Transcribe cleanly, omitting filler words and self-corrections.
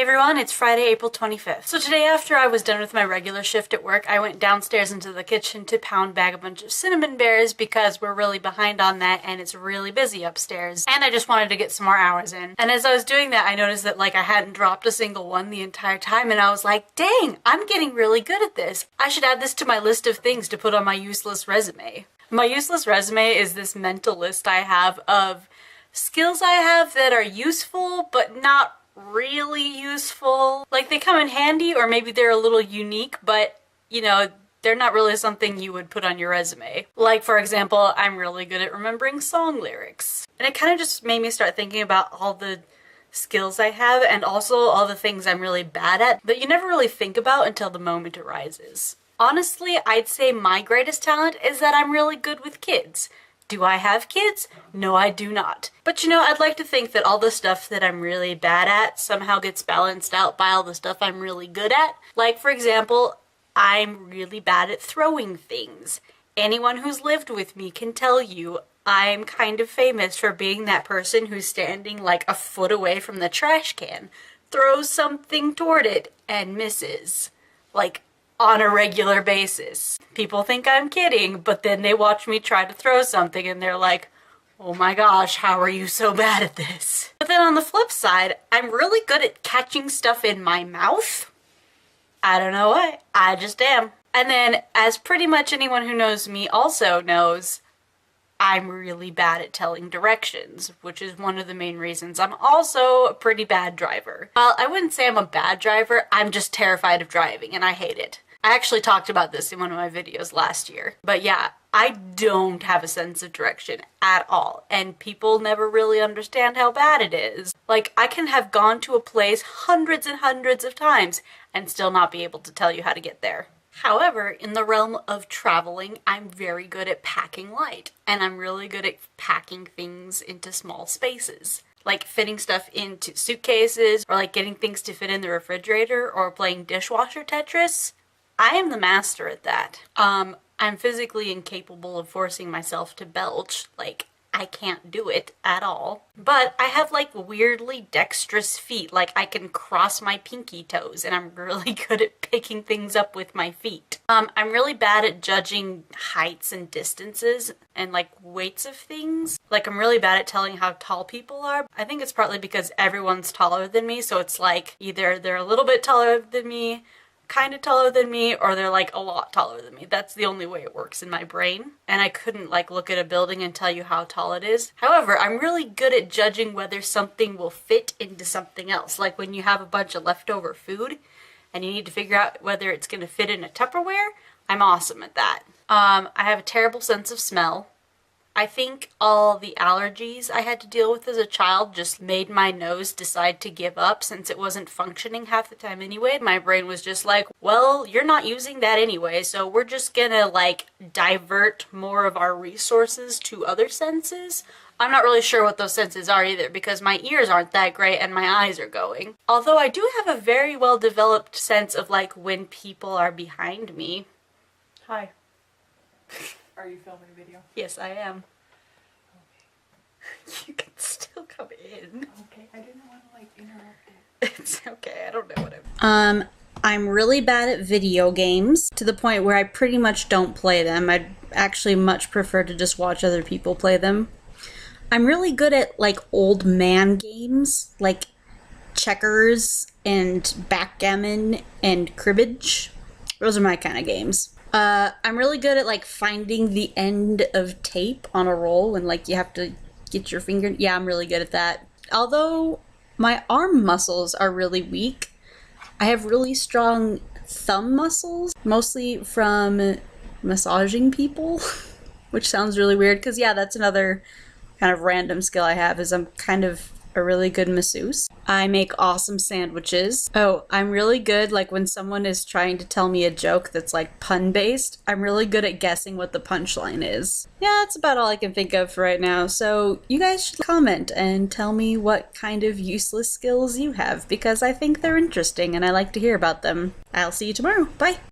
everyone, it's Friday, April 25th. So today after I was done with my regular shift at work, I went downstairs into the kitchen to pound bag a bunch of cinnamon bears because we're really behind on that and it's really busy upstairs. And I just wanted to get some more hours in. And as I was doing that, I noticed that I hadn't dropped a single one the entire time, and I was like, dang, I'm getting really good at this. I should add this to my list of things to put on my useless resume. My useless resume is this mental list I have of skills I have that are useful but not really useful. Like, they come in handy, or maybe they're a little unique, but you know, they're not really something you would put on your resume. Like, for example, I'm really good at remembering song lyrics. And it kind of just made me start thinking about all the skills I have and also all the things I'm really bad at that you never really think about until the moment arises. Honestly, I'd say my greatest talent is that I'm really good with kids. Do I have kids? No, I do not. But you know, I'd like to think that all the stuff that I'm really bad at somehow gets balanced out by all the stuff I'm really good at. Like, for example, I'm really bad at throwing things. Anyone who's lived with me can tell you I'm kind of famous for being that person who's standing like a foot away from the trash can, throws something toward it, and misses. Like, on a regular basis. People think I'm kidding, but then they watch me try to throw something and they're like, oh my gosh, how are you so bad at this? But then on the flip side, I'm really good at catching stuff in my mouth. I don't know why, I just am. And then, as pretty much anyone who knows me also knows, I'm really bad at telling directions, which is one of the main reasons I'm also a pretty bad driver. Well, I wouldn't say I'm a bad driver, I'm just terrified of driving and I hate it. I actually talked about this in one of my videos last year. But yeah, I don't have a sense of direction at all, and people never really understand how bad it is. Like, I can have gone to a place hundreds and hundreds of times and still not be able to tell you how to get there. However, in the realm of traveling, I'm very good at packing light, and I'm really good at packing things into small spaces. Like fitting stuff into suitcases, or like getting things to fit in the refrigerator, or playing dishwasher Tetris. I am the master at that. I'm physically incapable of forcing myself to belch. Like, I can't do it at all. But I have like weirdly dexterous feet. Like, I can cross my pinky toes and I'm really good at picking things up with my feet. I'm really bad at judging heights and distances and like weights of things. Like, I'm really bad at telling how tall people are. I think it's partly because everyone's taller than me, so it's like either they're a little bit taller than me, kind of taller than me, or they're like a lot taller than me. That's the only way it works in my brain. And I couldn't like look at a building and tell you how tall it is. However, I'm really good at judging whether something will fit into something else. Like when you have a bunch of leftover food and you need to figure out whether it's going to fit in a Tupperware, I'm awesome at that. I have a terrible sense of smell. I think all the allergies I had to deal with as a child just made my nose decide to give up since it wasn't functioning half the time anyway. My brain was just like, well, you're not using that anyway, so we're just gonna like divert more of our resources to other senses. I'm not really sure what those senses are either because my ears aren't that great and my eyes are going. Although I do have a very well developed sense of like when people are behind me. Hi. Are you filming a video? Yes, I am. Okay. You can still come in. Okay, I didn't want to like interrupt it. It's okay, I don't know what I'm really bad at video games to the point where I pretty much don't play them. I'd actually much prefer to just watch other people play them. I'm really good at like old man games, like checkers and backgammon and cribbage. Those are my kind of games. I'm really good at like finding the end of tape on a roll and like you have to get your finger. Yeah, I'm really good at that. Although my arm muscles are really weak. I have really strong thumb muscles, mostly from massaging people, which sounds really weird because yeah, that's another kind of random skill I have is I'm kind of a really good masseuse. I make awesome sandwiches. Oh, I'm really good, like when someone is trying to tell me a joke that's like pun-based, I'm really good at guessing what the punchline is. Yeah, that's about all I can think of for right now, so you guys should comment and tell me what kind of useless skills you have, because I think they're interesting and I like to hear about them. I'll see you tomorrow. Bye!